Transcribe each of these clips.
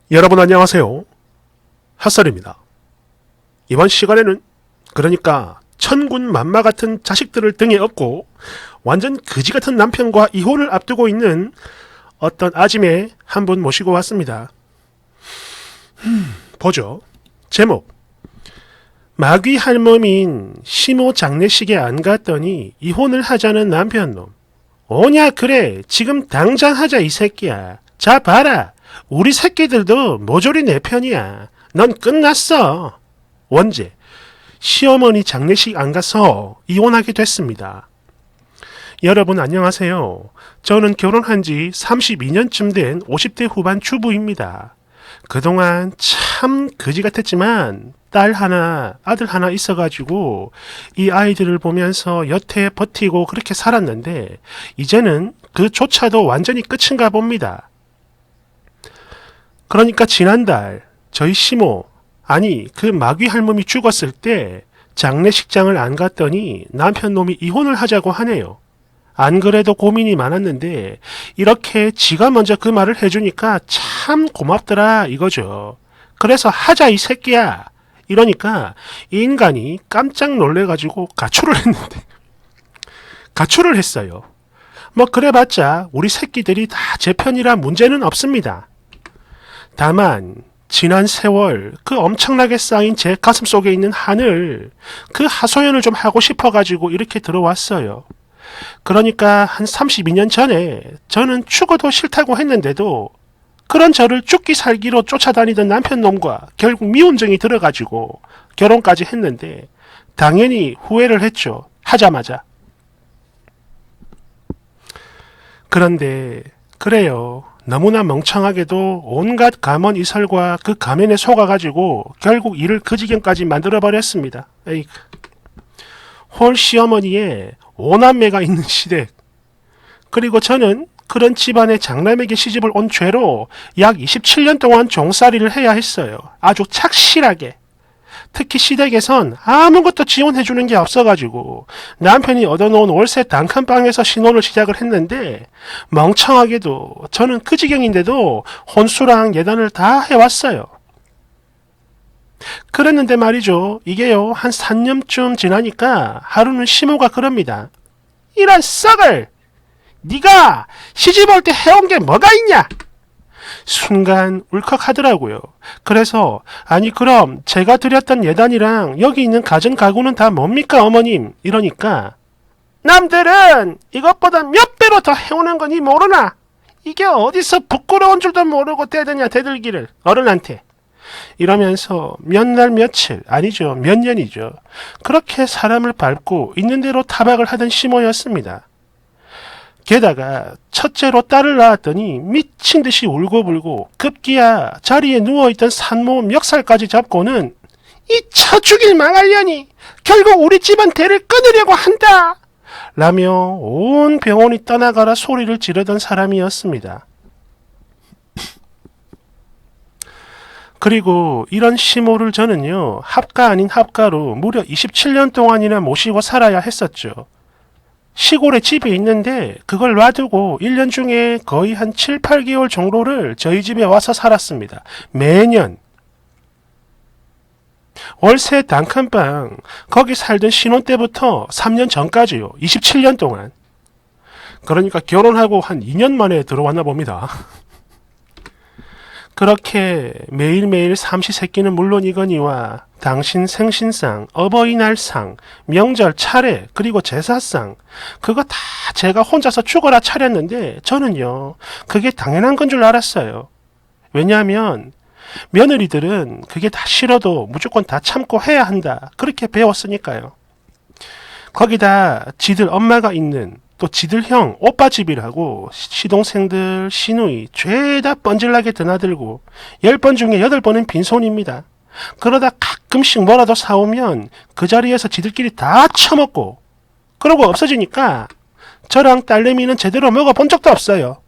여러분 안녕하세요. 핫설입니다. 이번 시간에는 그러니까 천군만마 같은 자식들을 등에 업고 완전 그지 같은 남편과 이혼을 앞두고 있는 어떤 아지매 한 분 모시고 왔습니다. 보죠. 제목: 마귀 할멈인 시모 장례식에 안 갔더니 이혼을 하자는 남편놈. 오냐 그래 지금 당장 하자 이 새끼야. 자 봐라 우리 새끼들도 모조리 내 편이야. 넌 끝났어. 원제: 시어머니 장례식 안 가서 이혼하게 됐습니다. 여러분 안녕하세요. 저는 결혼한 지 32년쯤 된 50대 후반 주부입니다. 그동안 참 그지 같았지만 딸 하나, 아들 하나 있어가지고 이 아이들을 보면서 여태 버티고 그렇게 살았는데 이제는 그조차도 완전히 끝인가 봅니다. 그러니까 지난달 저희 시모, 아니 그 마귀 할멈이 죽었을 때 장례식장을 안 갔더니 남편 놈이 이혼을 하자고 하네요. 안 그래도 고민이 많았는데 이렇게 지가 먼저 그 말을 해주니까 참 고맙더라 이거죠. 그래서 하자 이 새끼야 이러니까 이 인간이 깜짝 놀래가지고 가출을 했어요. 뭐 그래봤자 우리 새끼들이 다 제 편이라 문제는 없습니다. 다만 지난 세월 그 엄청나게 쌓인 제 가슴 속에 있는 한을, 그 하소연을 좀 하고 싶어가지고 이렇게 들어왔어요. 그러니까 한 32년 전에 저는 죽어도 싫다고 했는데도 그런 저를 죽기 살기로 쫓아다니던 남편놈과 결국 미혼증이 들어가지고 결혼까지 했는데 당연히 후회를 했죠. 하자마자. 그런데 그래요. 너무나 멍청하게도 온갖 가면 이설과 그 가면에 속아가지고 결국 일을 그 지경까지 만들어버렸습니다. 에이그. 홀 시어머니의 5남매가 있는 시댁. 그리고 저는 그런 집안의 장남에게 시집을 온 죄로 약 27년 동안 종살이를 해야 했어요. 아주 착실하게. 특히 시댁에선 아무것도 지원해주는 게 없어가지고 남편이 얻어놓은 월세 단칸방에서 신혼을 시작을 했는데 멍청하게도 저는 그 지경인데도 혼수랑 예단을 다 해왔어요. 그랬는데 말이죠. 이게요 한 3년쯤 지나니까 하루는 시모가 그럽니다. 이런 썩을! 네가 시집 올 때 해온 게 뭐가 있냐? 순간 울컥하더라고요. 그래서 아니 그럼 제가 드렸던 예단이랑 여기 있는 가전 가구는 다 뭡니까 어머님? 이러니까 남들은 이것보다 몇 배로 더 해오는 거니 모르나? 이게 어디서 부끄러운 줄도 모르고 대드냐 대들기를 어른한테. 이러면서 몇 날 며칠, 아니죠 몇 년이죠. 그렇게 사람을 밟고 있는 대로 타박을 하던 시모였습니다. 게다가 첫째로 딸을 낳았더니 미친 듯이 울고불고 급기야 자리에 누워있던 산모 멱살까지 잡고는 이 쳐 죽일 망할려니 결국 우리 집안 대를 끊으려고 한다 라며 온 병원이 떠나가라 소리를 지르던 사람이었습니다. 그리고 이런 시모를 저는요 합가 아닌 합가로 무려 27년 동안이나 모시고 살아야 했었죠. 시골에 집이 있는데 그걸 놔두고 1년 중에 거의 한 7, 8개월 정도를 저희 집에 와서 살았습니다. 매년. 월세 단칸방 거기 살던 신혼 때부터 3년 전까지요. 27년 동안. 그러니까 결혼하고 한 2년 만에 들어왔나 봅니다. 그렇게 매일매일 삼시세끼는 물론이거니와 당신 생신상, 어버이날상, 명절 차례, 그리고 제사상 그거 다 제가 혼자서 죽어라 차렸는데 저는요 그게 당연한 건 줄 알았어요. 왜냐하면 며느리들은 그게 다 싫어도 무조건 다 참고 해야 한다 그렇게 배웠으니까요. 거기다 지들 엄마가 있는 또 지들 형 오빠 집이라고 시동생들 시누이 죄다 뻔질나게 드나들고 10번 중에 8번은 빈손입니다. 그러다 가끔씩 뭐라도 사오면 그 자리에서 지들끼리 다 처먹고 그러고 없어지니까 저랑 딸내미는 제대로 먹어본 적도 없어요.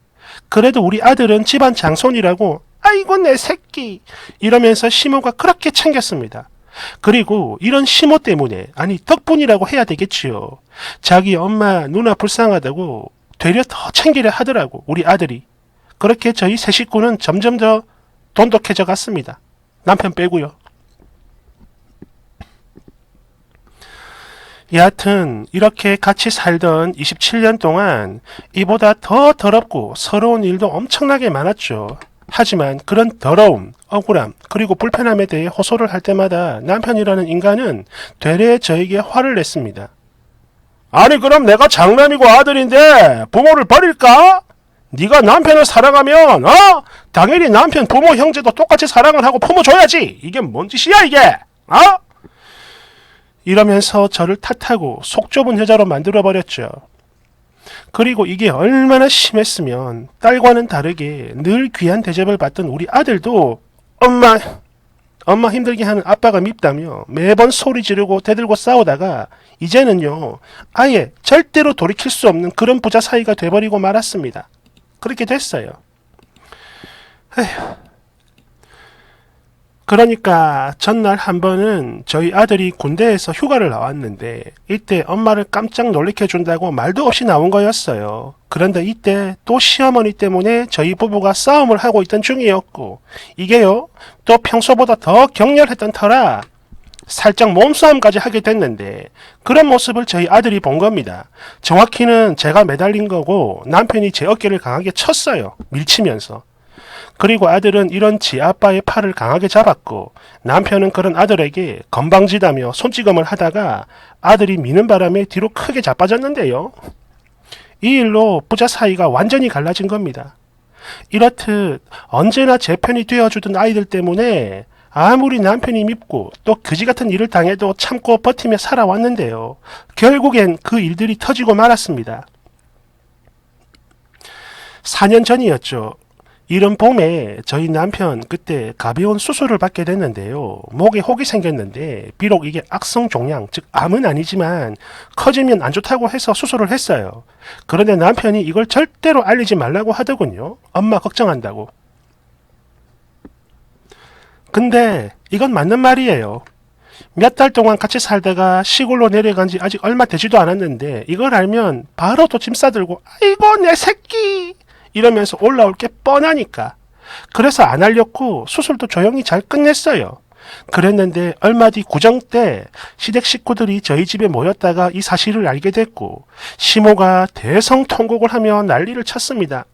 그래도 우리 아들은 집안 장손이라고 아이고 내 새끼 이러면서 시모가 그렇게 챙겼습니다. 그리고 이런 시모 때문에, 아니 덕분이라고 해야 되겠지요. 자기 엄마 누나 불쌍하다고 되려 더 챙기려 하더라고 우리 아들이. 그렇게 저희 세 식구는 점점 더 돈독해져 갔습니다. 남편 빼고요. 여하튼 이렇게 같이 살던 27년 동안 이보다 더 더럽고 서러운 일도 엄청나게 많았죠. 하지만 그런 더러움, 억울함, 그리고 불편함에 대해 호소를 할 때마다 남편이라는 인간은 되레 저에게 화를 냈습니다. 아니 그럼 내가 장남이고 아들인데 부모를 버릴까? 네가 남편을 사랑하면 당연히 남편, 부모, 형제도 똑같이 사랑을 하고 품어줘야지. 이게 뭔 짓이야 이게? 이러면서 저를 탓하고 속 좁은 여자로 만들어버렸죠. 그리고 이게 얼마나 심했으면 딸과는 다르게 늘 귀한 대접을 받던 우리 아들도 엄마 힘들게 하는 아빠가 밉다며 매번 소리 지르고 대들고 싸우다가 이제는요 아예 절대로 돌이킬 수 없는 그런 부자 사이가 돼버리고 말았습니다. 그렇게 됐어요. 에휴. 그러니까 전날 한 번은 저희 아들이 군대에서 휴가를 나왔는데 이때 엄마를 깜짝 놀래켜준다고 말도 없이 나온 거였어요. 그런데 이때 또 시어머니 때문에 저희 부부가 싸움을 하고 있던 중이었고 이게요 또 평소보다 더 격렬했던 터라 살짝 몸싸움까지 하게 됐는데 그런 모습을 저희 아들이 본 겁니다. 정확히는 제가 매달린 거고 남편이 제 어깨를 강하게 쳤어요. 밀치면서. 그리고 아들은 이런 지 아빠의 팔을 강하게 잡았고 남편은 그런 아들에게 건방지다며 손찌검을 하다가 아들이 미는 바람에 뒤로 크게 자빠졌는데요. 이 일로 부자 사이가 완전히 갈라진 겁니다. 이렇듯 언제나 제 편이 되어주던 아이들 때문에 아무리 남편이 밉고 또 그지 같은 일을 당해도 참고 버티며 살아왔는데요. 결국엔 그 일들이 터지고 말았습니다. 4년 전이었죠. 이른 봄에 저희 남편 그때 가벼운 수술을 받게 됐는데요. 목에 혹이 생겼는데 비록 이게 악성종양 즉 암은 아니지만 커지면 안 좋다고 해서 수술을 했어요. 그런데 남편이 이걸 절대로 알리지 말라고 하더군요. 엄마 걱정한다고. 근데 이건 맞는 말이에요. 몇 달 동안 같이 살다가 시골로 내려간 지 아직 얼마 되지도 않았는데 이걸 알면 바로 또 짐 싸들고 아이고 내 새끼 이러면서 올라올 게 뻔하니까. 그래서 안 알렸고 수술도 조용히 잘 끝냈어요. 그랬는데 얼마 뒤 구정 때 시댁 식구들이 저희 집에 모였다가 이 사실을 알게 됐고 시모가 대성통곡을 하며 난리를 쳤습니다.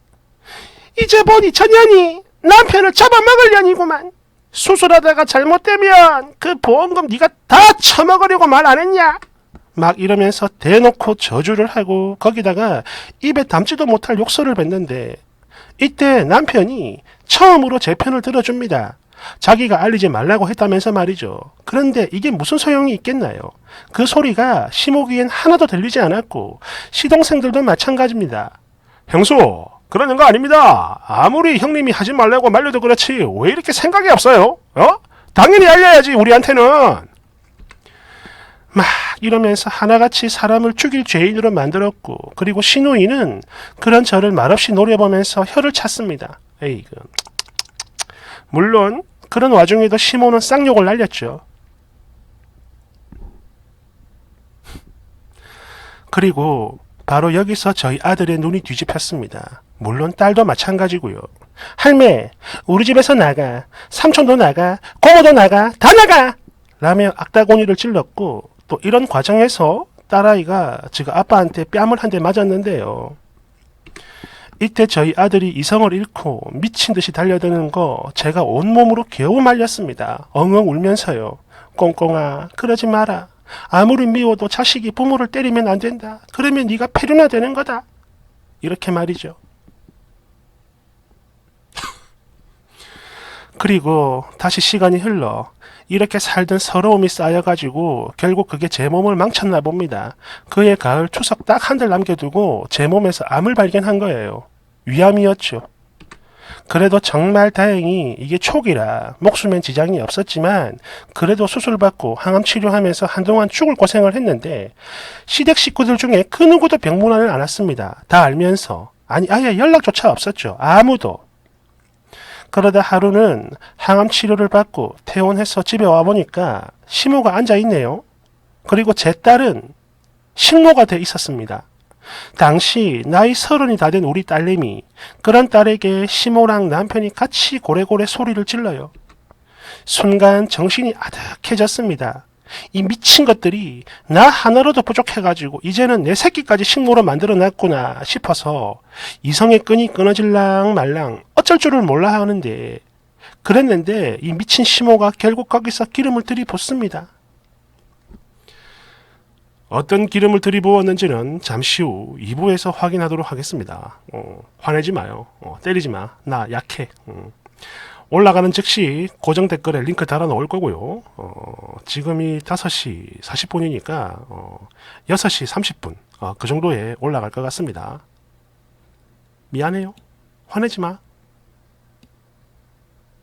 이제 보니 전년이 남편을 잡아먹으려니구만. 수술하다가 잘못되면 그 보험금 네가 다 처먹으려고 말 안 했냐? 막 이러면서 대놓고 저주를 하고 거기다가 입에 담지도 못할 욕설을 뱉는데 이때 남편이 처음으로 제 편을 들어줍니다. 자기가 알리지 말라고 했다면서 말이죠. 그런데 이게 무슨 소용이 있겠나요? 그 소리가 시모기엔 하나도 들리지 않았고 시동생들도 마찬가지입니다. 형수 그러는 거 아닙니다. 아무리 형님이 하지 말라고 말려도 그렇지 왜 이렇게 생각이 없어요? 당연히 알려야지 우리한테는. 막 이러면서 하나같이 사람을 죽일 죄인으로 만들었고 그리고 시누이는 그런 저를 말없이 노려보면서 혀를 찼습니다. 에이그. 물론 그런 와중에도 시모는 쌍욕을 날렸죠. 그리고 바로 여기서 저희 아들의 눈이 뒤집혔습니다. 물론 딸도 마찬가지고요. 할매 우리 집에서 나가. 삼촌도 나가. 고모도 나가. 다 나가! 라며 악다고니를 찔렀고 또 이런 과정에서 딸아이가 지금 아빠한테 뺨을 한 대 맞았는데요. 이때 저희 아들이 이성을 잃고 미친 듯이 달려드는 거 제가 온몸으로 겨우 말렸습니다. 엉엉 울면서요. 꽁꽁아 그러지 마라. 아무리 미워도 자식이 부모를 때리면 안 된다. 그러면 네가 폐륜화 되는 거다. 이렇게 말이죠. 그리고 다시 시간이 흘러 이렇게 살던 서러움이 쌓여가지고 결국 그게 제 몸을 망쳤나 봅니다. 그해 가을 추석 딱 한 달 남겨두고 제 몸에서 암을 발견한 거예요. 위암이었죠. 그래도 정말 다행히 이게 초기라 목숨엔 지장이 없었지만 그래도 수술받고 항암 치료하면서 한동안 죽을 고생을 했는데 시댁 식구들 중에 그 누구도 병문안을 안 왔습니다. 다 알면서. 아니 아예 연락조차 없었죠. 아무도. 그러다 하루는 항암 치료를 받고 퇴원해서 집에 와보니까 시모가 앉아있네요. 그리고 제 딸은 식모가 돼 있었습니다. 당시 나이 30이 다 된 우리 딸내미, 그런 딸에게 시모랑 남편이 같이 고래고래 소리를 질러요. 순간 정신이 아득해졌습니다. 이 미친 것들이 나 하나로도 부족해가지고 이제는 내 새끼까지 식모로 만들어놨구나 싶어서 이성의 끈이 끊어질랑 말랑 어쩔 줄을 몰라 하는데, 그랬는데 이 미친 시모가 결국 거기서 기름을 들이붓습니다. 어떤 기름을 들이부었는지는 잠시 후 2부에서 확인하도록 하겠습니다. 화내지 마요. 때리지 마. 나 약해. 올라가는 즉시 고정 댓글에 링크 달아 놓을 거고요. 지금이 5시 40분이니까 6시 30분 그 정도에 올라갈 것 같습니다. 미안해요. 화내지 마.